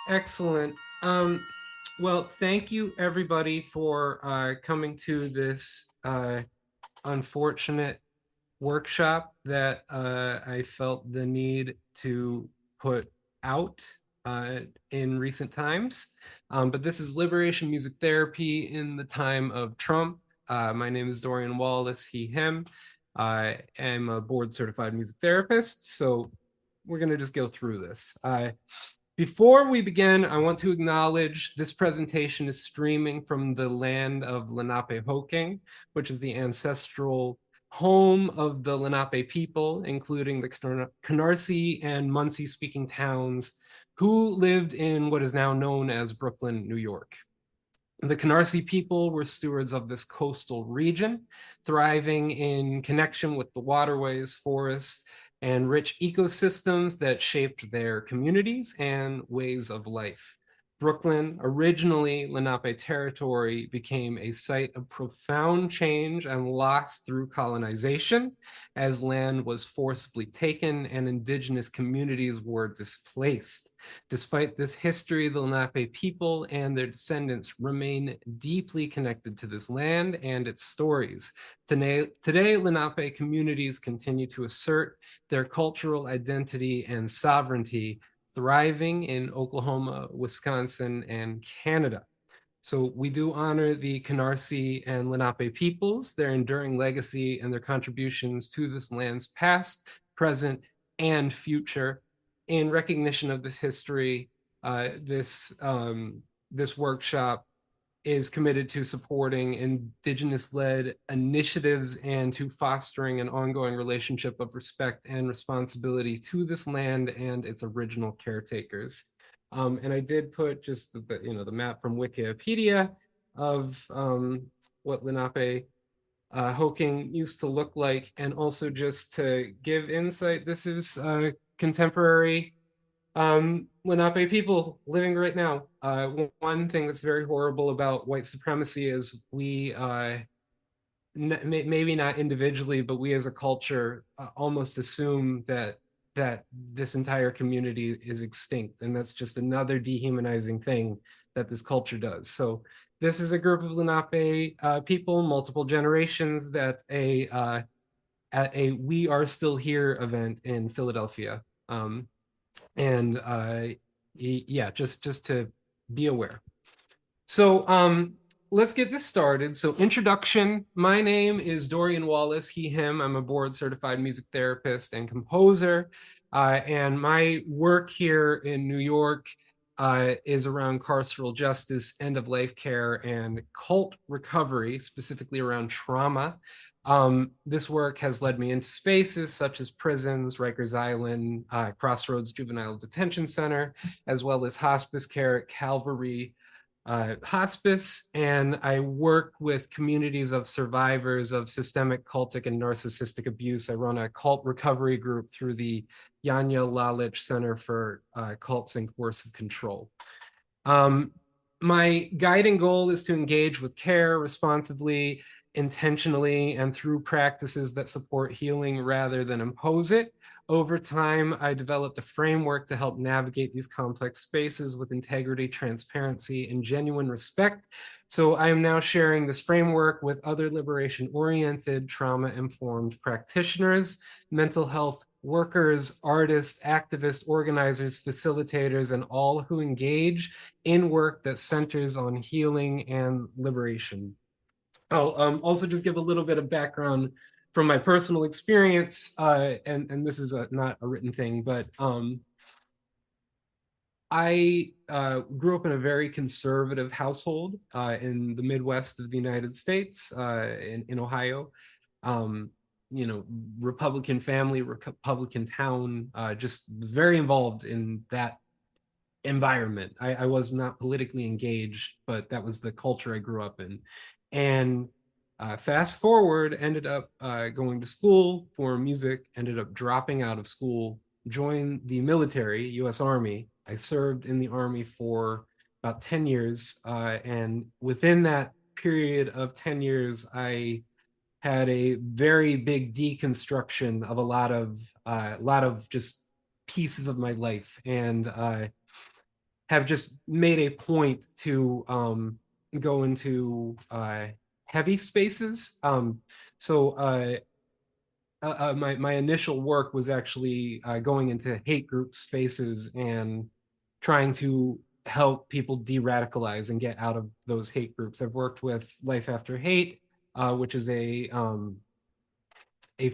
Excellent. Well, thank you everybody for coming to this unfortunate workshop that I felt the need to put out in recent times. But this is Liberation Music Therapy in the time of Trump. My name is Dorian Wallace, he, him. I am a board certified music therapist, so we're going to just go through this. Before we begin, I want to acknowledge this presentation is streaming from the land of Lenape-Hoking, which is the ancestral home of the Lenape people, including the Canarsie and Muncie-speaking towns who lived in what is now known as Brooklyn, New York. The Canarsie people were stewards of this coastal region, thriving in connection with the waterways, forests, and rich ecosystems that shaped their communities and ways of life. Brooklyn, originally Lenape territory, became a site of profound change and loss through colonization, as land was forcibly taken and indigenous communities were displaced. Despite this history, the Lenape people and their descendants remain deeply connected to this land and its stories. Today, Lenape communities continue to assert their cultural identity and sovereignty, thriving in Oklahoma, Wisconsin, and Canada. So we do honor the Canarsie and Lenape peoples, their enduring legacy and their contributions to this land's past, present, and future. In recognition of this history, this workshop is committed to supporting Indigenous-led initiatives and to fostering an ongoing relationship of respect and responsibility to this land and its original caretakers. And I did put just the map from Wikipedia of what Lenape Hoking used to look like, and also just to give insight, this is contemporary Lenape people living right now. One thing that's very horrible about white supremacy is we, maybe not individually, but we as a culture almost assume that this entire community is extinct, and that's just another dehumanizing thing that this culture does. So this is a group of Lenape people, multiple generations, at a We Are Still Here event in Philadelphia. And yeah, just to be aware. So let's get this started. So introduction, my name is Dorian Wallace, he, him. I'm a board certified music therapist and composer. And my work here in New York is around carceral justice, end-of-life care, and cult recovery, specifically around trauma. This work has led me into spaces such as prisons, Rikers Island, Crossroads Juvenile Detention Center, as well as hospice care at Calvary Hospice. And I work with communities of survivors of systemic, cultic, and narcissistic abuse. I run a cult recovery group through the Janja Lalich Center for Cults and Coercive Control. My guiding goal is to engage with care responsively, intentionally, and through practices that support healing rather than impose it. Over time, I developed a framework to help navigate these complex spaces with integrity, transparency, and genuine respect. So I am now sharing this framework with other liberation-oriented, trauma-informed practitioners, mental health workers, artists, activists, organizers, facilitators, and all who engage in work that centers on healing and liberation. I'll also just give a little bit of background from my personal experience, and this is not a written thing, but I grew up in a very conservative household in the Midwest of the United States, in Ohio. Um, you know, Republican family, Republican town, just very involved in that environment. I was not politically engaged, but that was the culture I grew up in. And fast forward, ended up going to school for music, ended up dropping out of school, joined the military, US Army. I served in the Army for about 10 years. And within that period of 10 years, I had a very big deconstruction of a lot of just pieces of my life, and have just made a point to go into heavy spaces. My initial work was actually going into hate group spaces and trying to help people de-radicalize and get out of those hate groups. I've worked with Life After Hate, which is a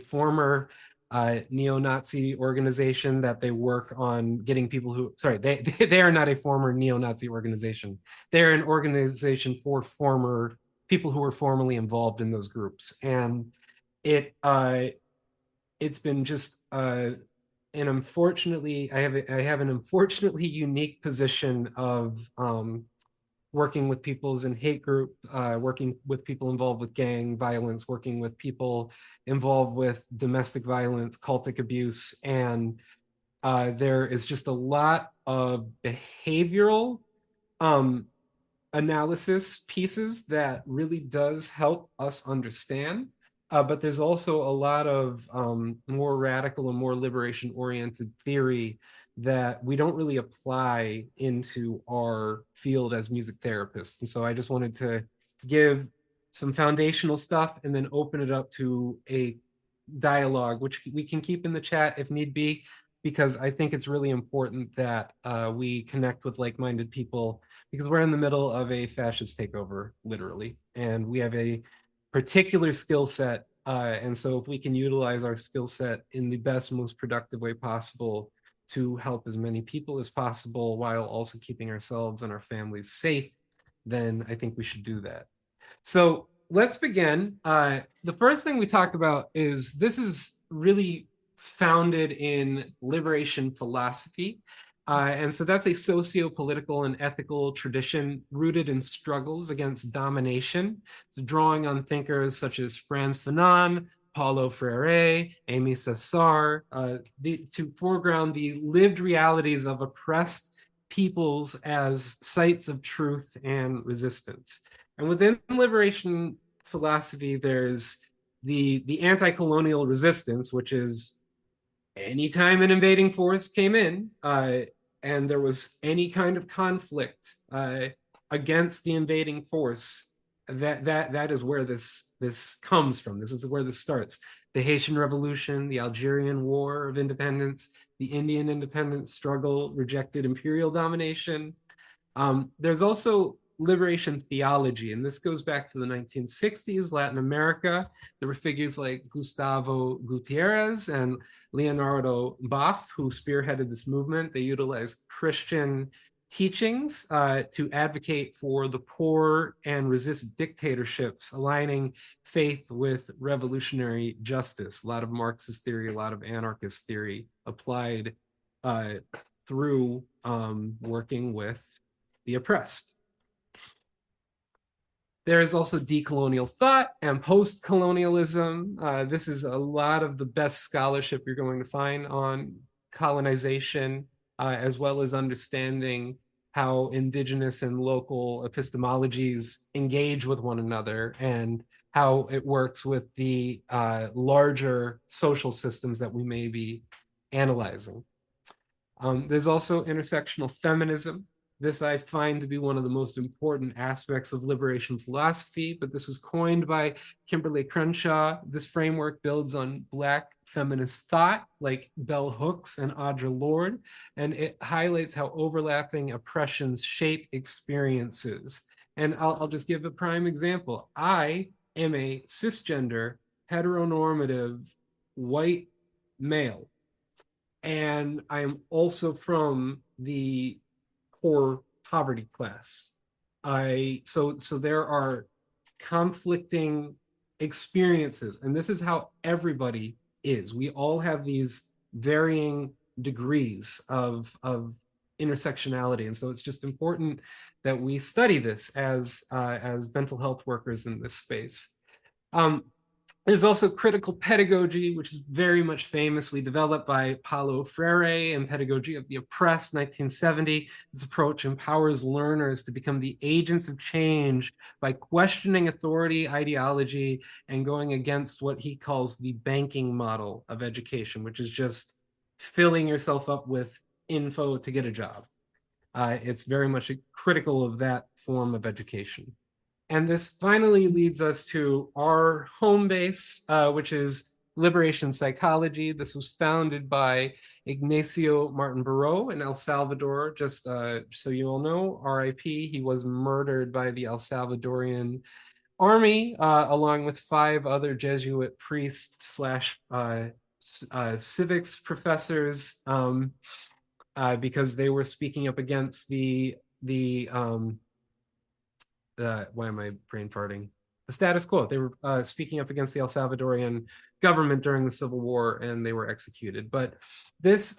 former neo-Nazi organization that they work on getting people who, sorry, they are not a former neo-Nazi organization. They're an organization for former people who were formerly involved in those groups. And it it's been just and unfortunately, I have an unfortunately unique position of working with people's in hate group, working with people involved with gang violence, working with people involved with domestic violence, cultic abuse, and there is just a lot of behavioral um, analysis pieces that really does help us understand. But there's also a lot of more radical and more liberation oriented theory that we don't really apply into our field as music therapists. And so I just wanted to give some foundational stuff and then open it up to a dialogue, which we can keep in the chat if need be, because I think it's really important that we connect with like-minded people, because we're in the middle of a fascist takeover, literally, and we have a particular skill set. And so if we can utilize our skill set in the best, most productive way possible to help as many people as possible while also keeping ourselves and our families safe, then I think we should do that. So let's begin. The first thing we talk about is this is really founded in liberation philosophy. And so that's a socio-political and ethical tradition rooted in struggles against domination. It's drawing on thinkers such as Frantz Fanon, Paulo Freire, Aimé Césaire, to foreground the lived realities of oppressed peoples as sites of truth and resistance. And within liberation philosophy, there's the anti-colonial resistance, which is anytime an invading force came in and there was any kind of conflict against the invading force, that is where this comes from. This is where this starts. The Haitian Revolution, the Algerian War of Independence, the Indian independence struggle rejected imperial domination. There's also liberation theology, and this goes back to the 1960s, Latin America. There were figures like Gustavo Gutierrez and Leonardo Boff who spearheaded this movement. They utilized Christian teachings to advocate for the poor and resist dictatorships, aligning faith with revolutionary justice. A lot of Marxist theory, a lot of anarchist theory applied through working with the oppressed. There is also decolonial thought and post-colonialism. This is a lot of the best scholarship you're going to find on colonization, as well as understanding how indigenous and local epistemologies engage with one another and how it works with the larger social systems that we may be analyzing. There's also intersectional feminism. This I find to be one of the most important aspects of liberation philosophy, but this was coined by Kimberly Crenshaw. This framework builds on Black feminist thought like Bell Hooks and Audre Lorde, and it highlights how overlapping oppressions shape experiences. And I'll just give a prime example. I am a cisgender, heteronormative, white male, and I'm also from the poor poverty class. So there are conflicting experiences, and this is how everybody is. We all have these varying degrees of intersectionality, and so it's just important that we study this as mental health workers in this space. Um, there's also critical pedagogy, which is very much famously developed by Paulo Freire in Pedagogy of the Oppressed, 1970. This approach empowers learners to become the agents of change by questioning authority, ideology, and going against what he calls the banking model of education, which is just filling yourself up with info to get a job. It's very much critical of that form of education. And this finally leads us to our home base, which is liberation psychology. This was founded by Ignacio Martin Baró in El Salvador. Just so you all know, RIP, he was murdered by the El Salvadorian army, along with 5 other Jesuit priests slash civics professors, because they were speaking up against why am I brain farting? The status quo. They were speaking up against the El Salvadorian government during the Civil War, and they were executed. But this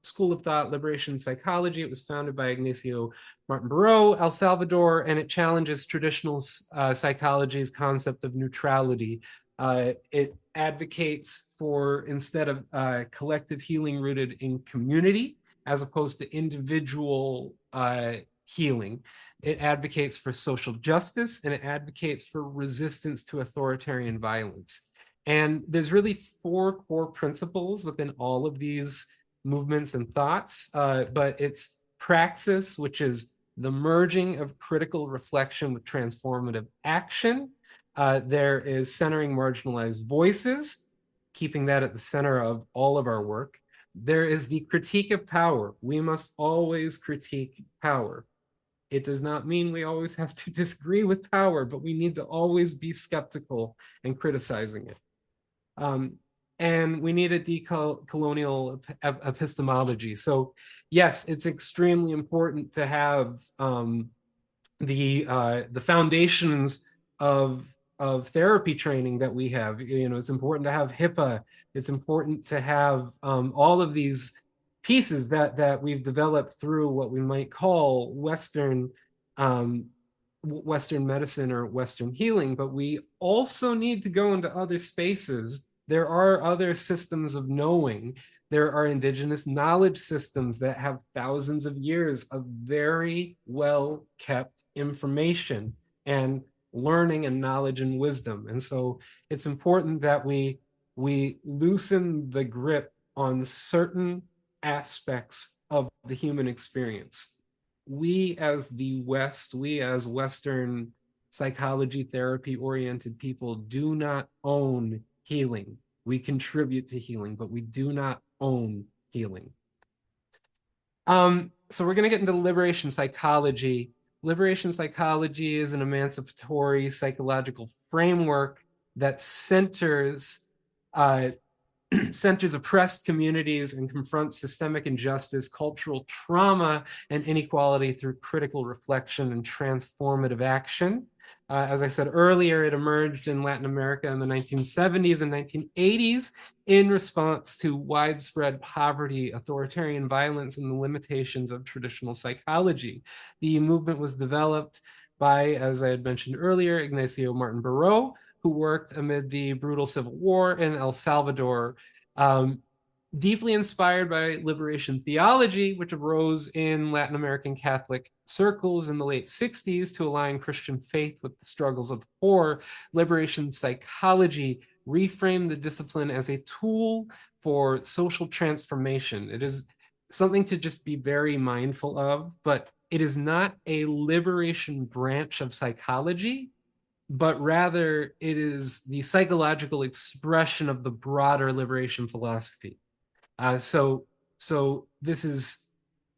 school of thought, liberation psychology, it was founded by Ignacio Martin Baró, El Salvador, and it challenges traditional psychology's concept of neutrality. It advocates for, instead of collective healing rooted in community, as opposed to individual healing. It advocates for social justice, and it advocates for resistance to authoritarian violence. And there's really 4 core principles within all of these movements and thoughts, but it's praxis, which is the merging of critical reflection with transformative action. There is centering marginalized voices, keeping that at the center of all of our work. There is the critique of power. We must always critique power. It does not mean we always have to disagree with power, but we need to always be skeptical and criticizing it. And we need a decolonial epistemology. So yes, it's extremely important to have the foundations of therapy training that we have. You know, it's important to have HIPAA. It's important to have all of these pieces that we've developed through what we might call Western medicine or Western healing, but we also need to go into other spaces. There are other systems of knowing. There are indigenous knowledge systems that have thousands of years of very well kept information and learning and knowledge and wisdom. And so it's important that we loosen the grip on certain aspects of the human experience. We as the West, we as Western psychology therapy oriented people do not own healing. We contribute to healing, but we do not own healing. So we're going to get into liberation psychology. Liberation psychology is an emancipatory psychological framework that centers oppressed communities and confronts systemic injustice, cultural trauma, and inequality through critical reflection and transformative action. As I said earlier, it emerged in Latin America in the 1970s and 1980s in response to widespread poverty, authoritarian violence, and the limitations of traditional psychology. The movement was developed by, as I had mentioned earlier, Ignacio Martin Baró, who worked amid the brutal civil war in El Salvador, deeply inspired by liberation theology, which arose in Latin American Catholic circles in the late 60s to align Christian faith with the struggles of the poor. Liberation psychology reframed the discipline as a tool for social transformation. It is something to just be very mindful of, but it is not a liberation branch of psychology, but rather it is the psychological expression of the broader liberation philosophy. So this is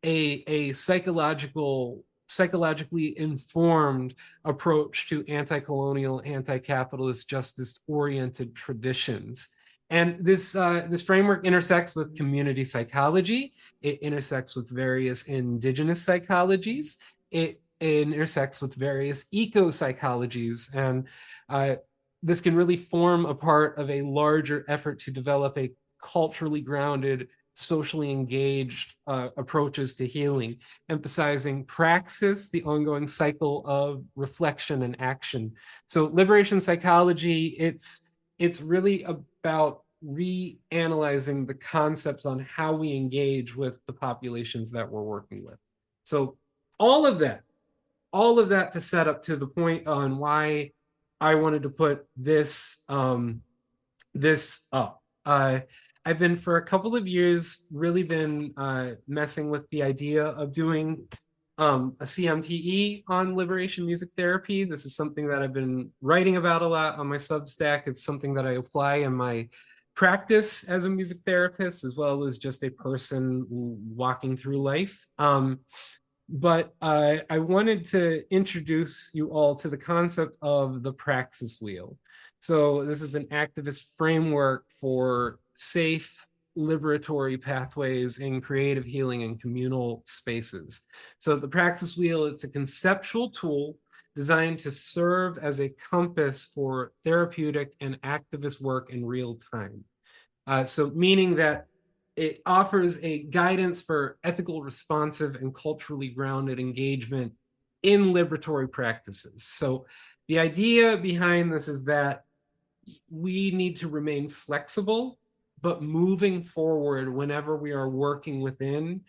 a psychologically informed approach to anti-colonial, anti-capitalist, justice-oriented traditions. And this framework intersects with community psychology. It intersects with various indigenous psychologies. It intersects with various eco psychologies, and uh, this can really form a part of a larger effort to develop a culturally grounded, socially engaged approaches to healing, emphasizing praxis, the ongoing cycle of reflection and action. So liberation psychology, it's really about reanalyzing the concepts on how we engage with the populations that we're working with. So all of that, all of that to set up to the point on why I wanted to put this up. I've been for a couple of years really been messing with the idea of doing a CMTE on liberation music therapy. This is something that I've been writing about a lot on my Substack. It's something that I apply in my practice as a music therapist, as well as just a person walking through life. But I wanted to introduce you all to the concept of the Praxis Wheel. So this is an activist framework for safe liberatory pathways in creative healing and communal spaces. So the Praxis Wheel, it's a conceptual tool designed to serve as a compass for therapeutic and activist work in real time. So meaning that it offers a guidance for ethical, responsive, and culturally grounded engagement in liberatory practices. So the idea behind this is that we need to remain flexible, but moving forward whenever we are working within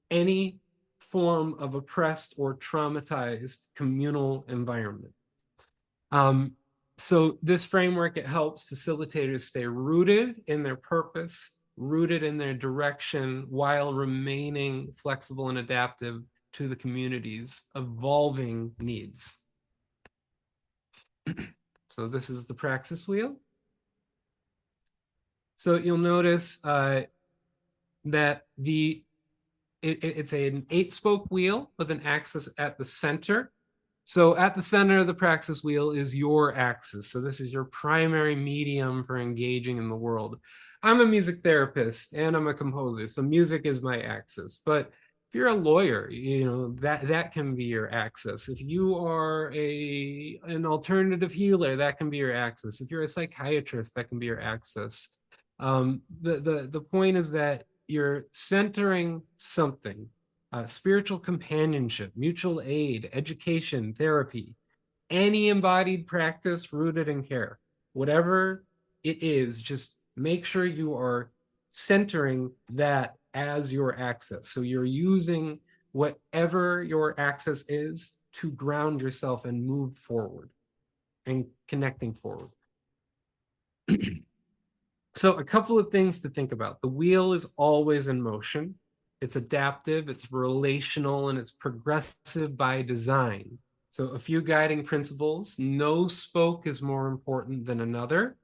any form of oppressed or traumatized communal environment. So this framework, it helps facilitators stay rooted in their purpose, rooted in their direction, while remaining flexible and adaptive to the community's evolving needs. So this is the Praxis Wheel. So you'll notice that it's an 8-spoke wheel with an axis at the center. So at the center of the Praxis Wheel is your axis. So this is your primary medium for engaging in the world. I'm a music therapist and I'm a composer, so music is my axis. But if you're a lawyer, you know, that can be your axis. If you are an alternative healer, that can be your axis. If you're a psychiatrist, that can be your axis. The point is that you're centering something, spiritual companionship, mutual aid, education, therapy, any embodied practice rooted in care, whatever it is, just make sure you are centering that as your access. So you're using whatever your access is to ground yourself and move forward and connecting forward. So a couple of things to think about. The wheel is always in motion. It's adaptive, it's relational, and it's progressive by design. So a few guiding principles. No spoke is more important than another.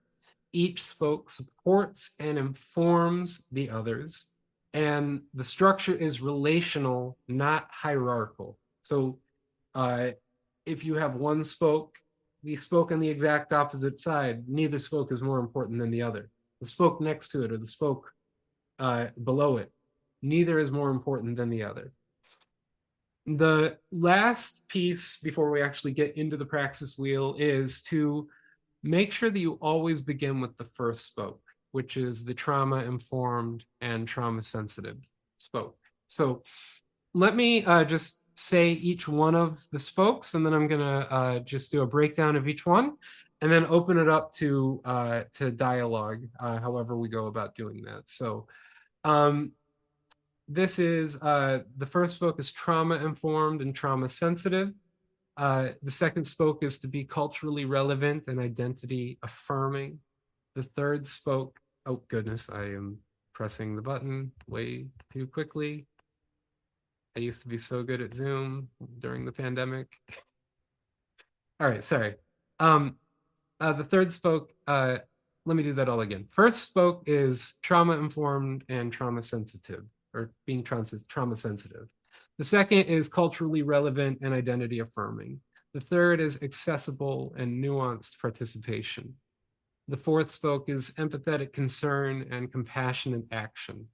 Each spoke supports and informs the others. And the structure is relational, not hierarchical. So if you have one spoke, the spoke on the exact opposite side, neither spoke is more important than the other. The spoke next to it or the spoke below it, neither is more important than the other. The last piece before we actually get into the Praxis Wheel is to make sure that you always begin with the first spoke, which is the trauma-informed and trauma-sensitive spoke. So let me just say each one of the spokes, and then I'm gonna just do a breakdown of each one, and then open it up to dialogue, however we go about doing that. So this is the first spoke is trauma-informed and trauma-sensitive. The second spoke is to be culturally relevant and identity affirming. The third spoke, oh goodness, I am pressing the button way too quickly. I used to be so good at Zoom during the pandemic. All right, sorry. The third spoke, let me do that all again. First spoke is trauma-informed and trauma-sensitive, or being trauma-sensitive. The second is culturally relevant and identity affirming. The third is accessible and nuanced participation. The fourth spoke is empathetic concern and compassionate action.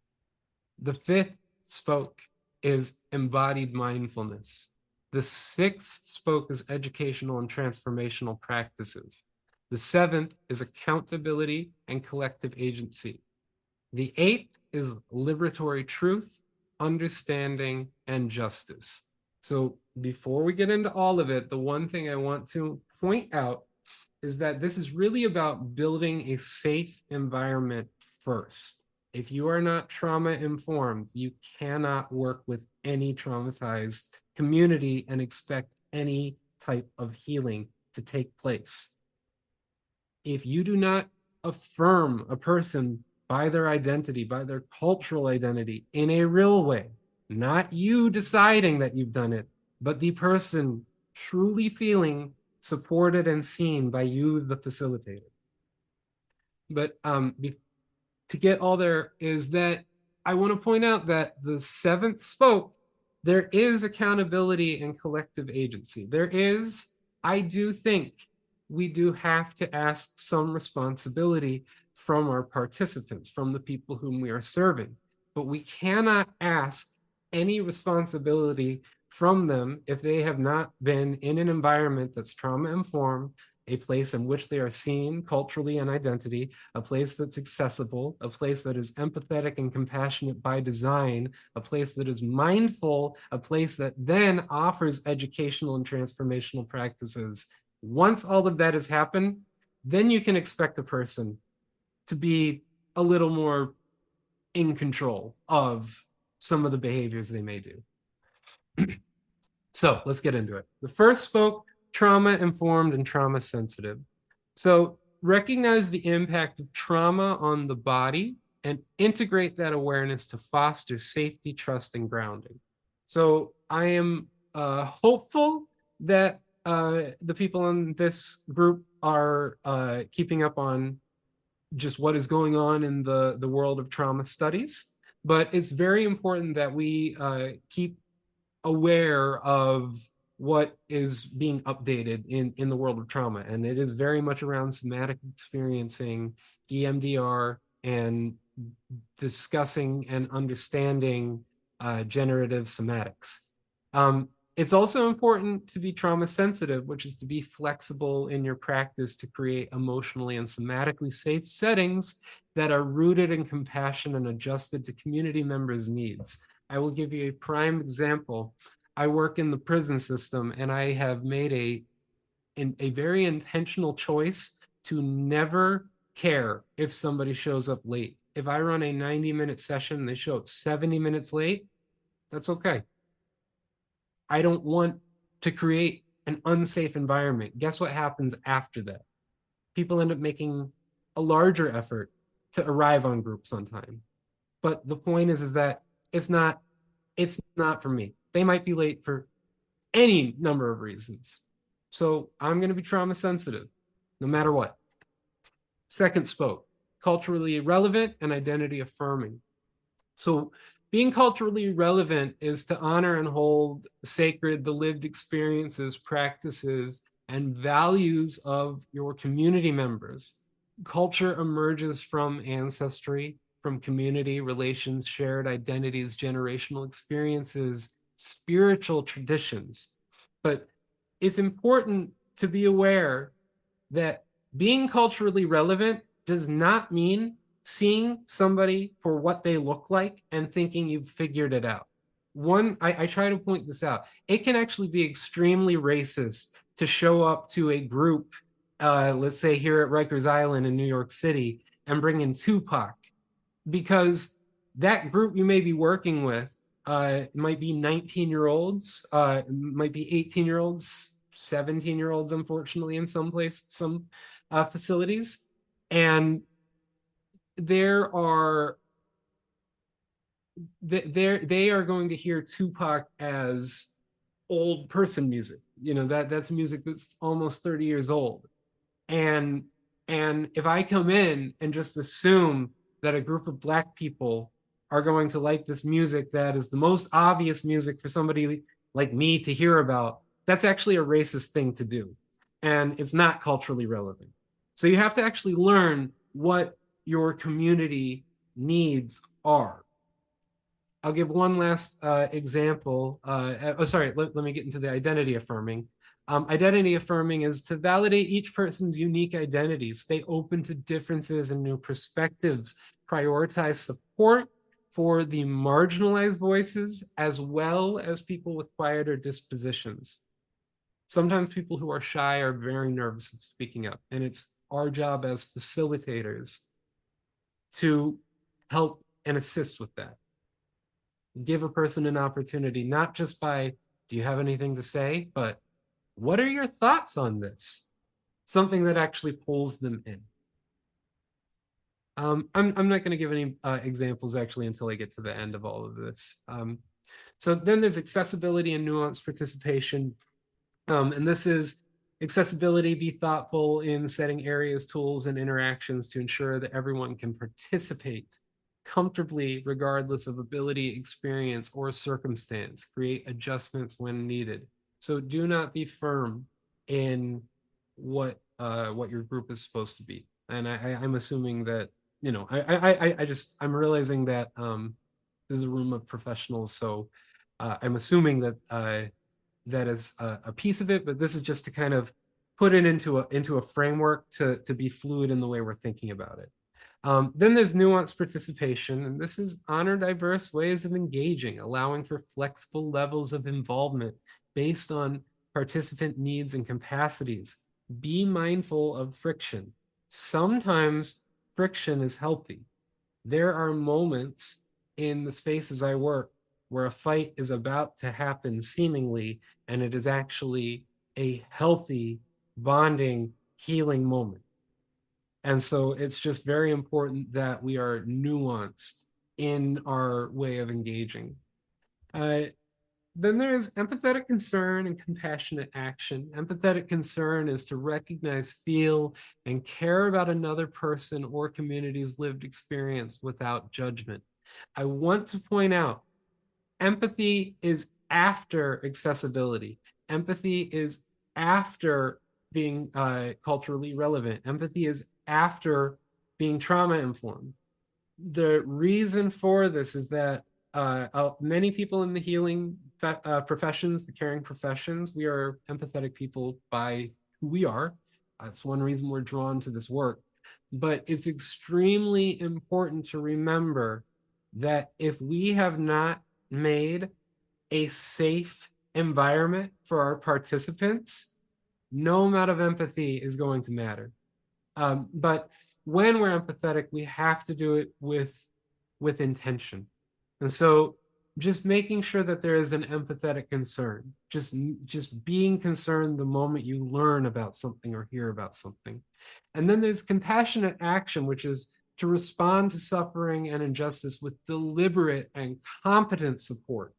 The fifth spoke is embodied mindfulness. The sixth spoke is educational and transformational practices. The seventh is accountability and collective agency. The eighth is liberatory truth, understanding, and justice. So before we get into all of it, the one thing I want to point out is that this is really about building a safe environment first. If you are not trauma informed, you cannot work with any traumatized community and expect any type of healing to take place. If you do not affirm a person by their identity, by their cultural identity in a real way, not you deciding that you've done it, but the person truly feeling supported and seen by you, the facilitator. But to get all there is that I want to point out that the seventh spoke, there is accountability and collective agency. There is, I do think we do have to ask some responsibility from our participants, from the people whom we are serving. But we cannot ask any responsibility from them if they have not been in an environment that's trauma informed, a place in which they are seen culturally and identity, a place that's accessible, a place that is empathetic and compassionate by design, a place that is mindful, a place that then offers educational and transformational practices. Once all of that has happened, then you can expect a person to be a little more in control of some of the behaviors they may do. So let's get into it. The first spoke, trauma-informed and trauma-sensitive. So recognize the impact of trauma on the body and integrate that awareness to foster safety, trust, and grounding. So I am hopeful that the people in this group are keeping up on just what is going on in the world of trauma studies. But it's very important that we keep aware of what is being updated in the world of trauma. And it is very much around somatic experiencing, EMDR, and discussing and understanding generative somatics. It's also important to be trauma sensitive, which is to be flexible in your practice to create emotionally and somatically safe settings that are rooted in compassion and adjusted to community members' needs. I will give you a prime example. I work in the prison system, and I have made a very intentional choice to never care if somebody shows up late. If I run a 90-minute session and they show up 70 minutes late, that's okay. I don't want to create an unsafe environment. Guess what happens after that? People end up making a larger effort to arrive on groups on time. But the point is that it's not for me. They might be late for any number of reasons. So I'm going to be trauma sensitive, no matter what. Second spoke, culturally relevant and identity affirming. So being culturally relevant is to honor and hold sacred the lived experiences, practices, and values of your community members. Culture emerges from ancestry, from community, relations, shared identities, generational experiences, spiritual traditions. But it's important to be aware that being culturally relevant does not mean seeing somebody for what they look like and thinking you've figured it out. I try to point this out. It can actually be extremely racist to show up to a group, let's say here at Rikers Island in New York City, and bring in Tupac, because that group you may be working with might be 19-year-olds, might be 18-year-olds, 17-year-olds, unfortunately, in some facilities. And they are going to hear Tupac as old person music. That's music that's almost 30 years old. And if I come in and just assume that a group of Black people are going to like this music that is the most obvious music for somebody like me to hear about, that's actually a racist thing to do. And it's not culturally relevant. So you have to actually learn what your community needs are. I'll give one last example. Sorry, let me get into the identity affirming. Identity affirming is to validate each person's unique identities, stay open to differences and new perspectives, prioritize support for the marginalized voices as well as people with quieter dispositions. Sometimes people who are shy are very nervous of speaking up, and it's our job as facilitators to help and assist with that. Give a person an opportunity, not just by, do you have anything to say, but what are your thoughts on this? Something that actually pulls them in. I'm not going to give any examples actually until I get to the end of all of this. So then there's accessibility and nuanced participation. And this is accessibility, be thoughtful in setting areas, tools, and interactions to ensure that everyone can participate comfortably, regardless of ability, experience, or circumstance. Create adjustments when needed. So do not be firm in what your group is supposed to be. And I'm assuming that, you know, I'm realizing that this is a room of professionals, so I'm assuming that that is a piece of it, but this is just to kind of put it into a framework to be fluid in the way we're thinking about it. Then there's nuanced participation, and this is honor diverse ways of engaging, allowing for flexible levels of involvement based on participant needs and capacities. Be mindful of friction. Sometimes friction is healthy. There are moments in the spaces I work where a fight is about to happen seemingly, and it is actually a healthy, bonding, healing moment. And so it's just very important that we are nuanced in our way of engaging. Uh, then there's empathetic concern and compassionate action. Empathetic concern is to recognize, feel, and care about another person or community's lived experience without judgment. I want to point out empathy is after accessibility. Empathy is after being culturally relevant. Empathy is after being trauma informed. The reason for this is that many people in the healing professions, the caring professions, we are empathetic people by who we are. That's one reason we're drawn to this work. But it's extremely important to remember that if we have not made a safe environment for our participants, no amount of empathy is going to matter. But when we're empathetic, we have to do it with intention. And so just making sure that there is an empathetic concern, just being concerned the moment you learn about something or hear about something. And then there's compassionate action, which is to respond to suffering and injustice with deliberate and competent support,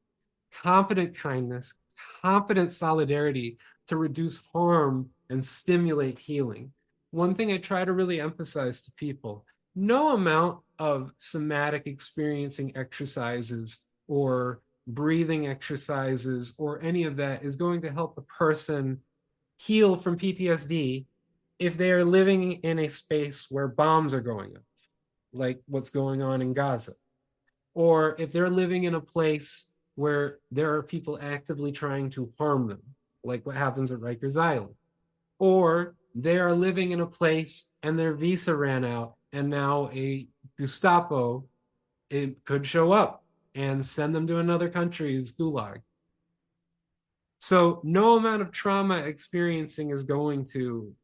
competent kindness, competent solidarity to reduce harm and stimulate healing. One thing I try to really emphasize to people, no amount of somatic experiencing exercises or breathing exercises or any of that is going to help a person heal from PTSD if they are living in a space where bombs are going off, like what's going on in Gaza, or if they're living in a place where there are people actively trying to harm them, like what happens at Rikers Island, or they are living in a place and their visa ran out and now a Gestapo it could show up and send them to another country's gulag. So no amount of trauma experiencing is going to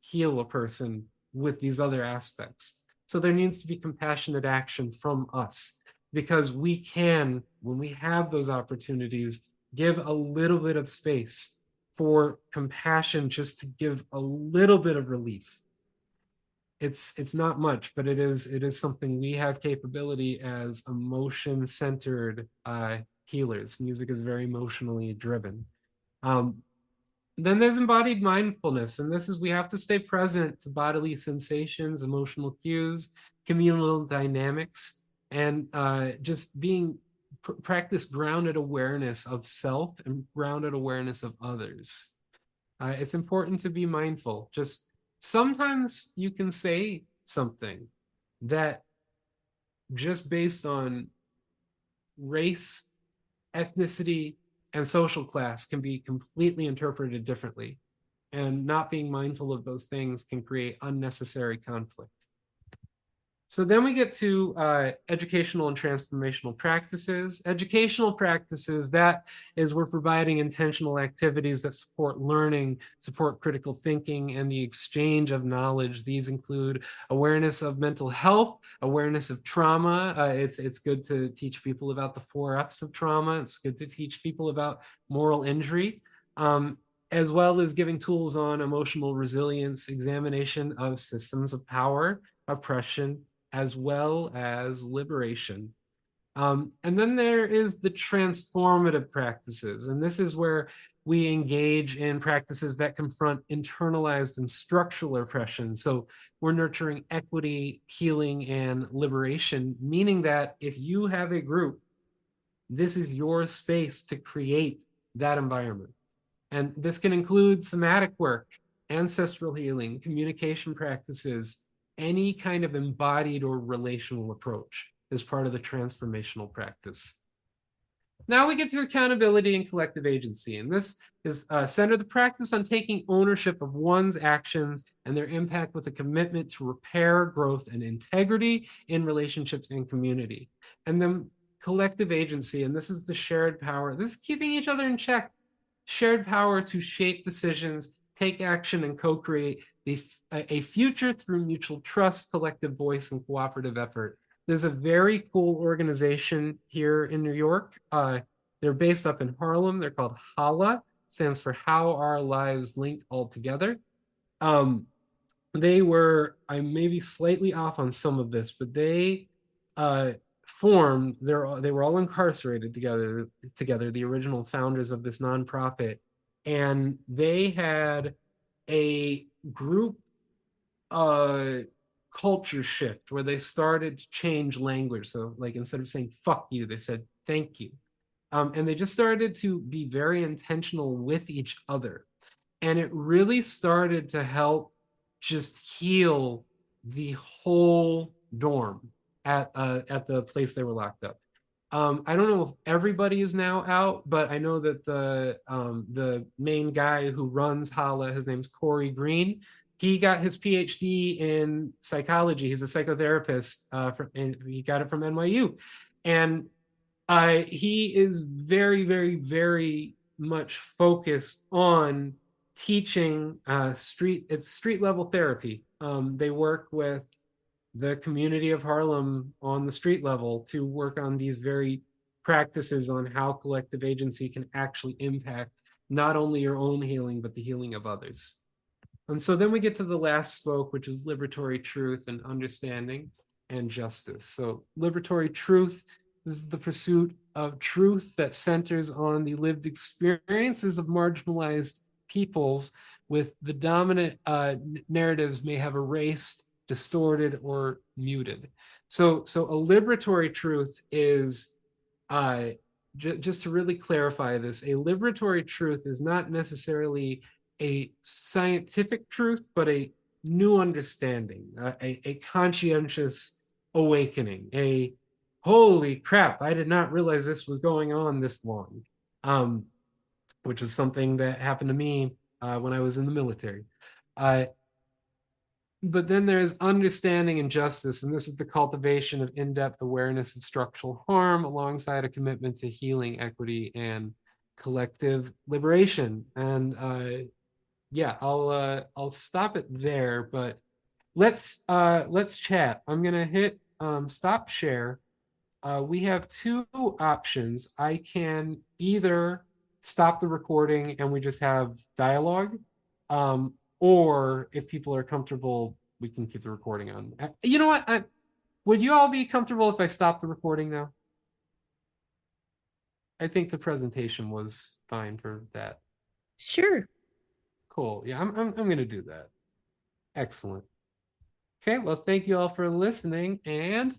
heal a person with these other aspects. So there needs to be compassionate action from us because we can, when we have those opportunities, give a little bit of space for compassion just to give a little bit of relief. It's not much, but it is something we have capability as emotion centered healers. Music is very emotionally driven. Um, then there's embodied mindfulness, and this is we have to stay present to bodily sensations, emotional cues, communal dynamics, and just being practice grounded awareness of self and grounded awareness of others. It's important to be mindful. Just sometimes you can say something that just based on race, ethnicity, and social class can be completely interpreted differently. And not being mindful of those things can create unnecessary conflict. So then we get to educational and transformational practices. Educational practices, that is, we're providing intentional activities that support learning, support critical thinking, and the exchange of knowledge. These include awareness of mental health, awareness of trauma. It's good to teach people about the 4 F's of trauma. It's good to teach people about moral injury. As well as giving tools on emotional resilience, examination of systems of power, oppression, as well as liberation. And then there is the transformative practices. And this is where we engage in practices that confront internalized and structural oppression. So we're nurturing equity, healing, and liberation, meaning that if you have a group, this is your space to create that environment. And this can include somatic work, ancestral healing, communication practices, any kind of embodied or relational approach as part of the transformational practice. Now we get to accountability and collective agency. And this is center the practice on taking ownership of one's actions and their impact with a commitment to repair, growth, and integrity in relationships and community. And then collective agency, and this is the shared power. This is keeping each other in check. Shared power to shape decisions, take action, and co-create a future through mutual trust, collective voice, and cooperative effort. There's a very cool organization here in New York. They're based up in Harlem. They're called HALA, stands for How Our Lives Link All Together. They were, I may be slightly off on some of this, but they formed, they were all incarcerated together, the original founders of this nonprofit, and they had a group culture shift where they started to change language. So like instead of saying fuck you, they said thank you. And they just started to be very intentional with each other. And it really started to help just heal the whole dorm at the place they were locked up. I don't know if everybody is now out, but I know that the main guy who runs HALA, his name's Corey Green. He got his PhD in psychology. He's a psychotherapist, and he got it from NYU. And he is very, very, very much focused on teaching street level therapy. They work with the community of Harlem on the street level to work on these very practices on how collective agency can actually impact not only your own healing, but the healing of others. And so then we get to the last spoke, which is liberatory truth and understanding and justice. So liberatory truth is the pursuit of truth that centers on the lived experiences of marginalized peoples, with the dominant narratives may have erased, distorted, or muted. So a liberatory truth is, just to really clarify this, a liberatory truth is not necessarily a scientific truth, but a new understanding, a conscientious awakening, a holy crap, I did not realize this was going on this long, which is something that happened to me when I was in the military. But then there's understanding and justice, and this is the cultivation of in-depth awareness of structural harm alongside a commitment to healing, equity, and collective liberation. And yeah, I'll stop it there, but let's chat. I'm gonna hit stop share. We have 2 options. I can either stop the recording and we just have dialogue, or if people are comfortable, we can keep the recording on. You know what? Would you all be comfortable if I stop the recording now? I think the presentation was fine for that. Sure. Cool. Yeah, I'm gonna do that. Excellent. Okay, well, thank you all for listening, and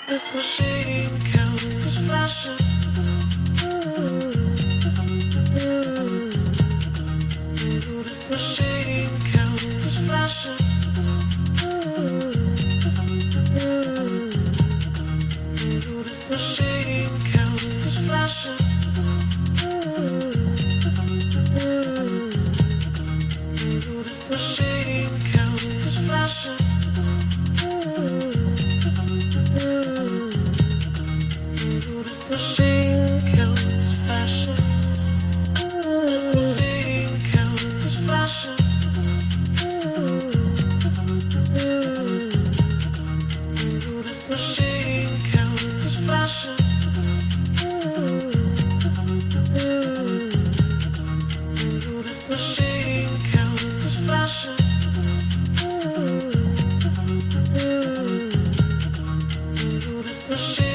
this machine counts fascist. This machine This machine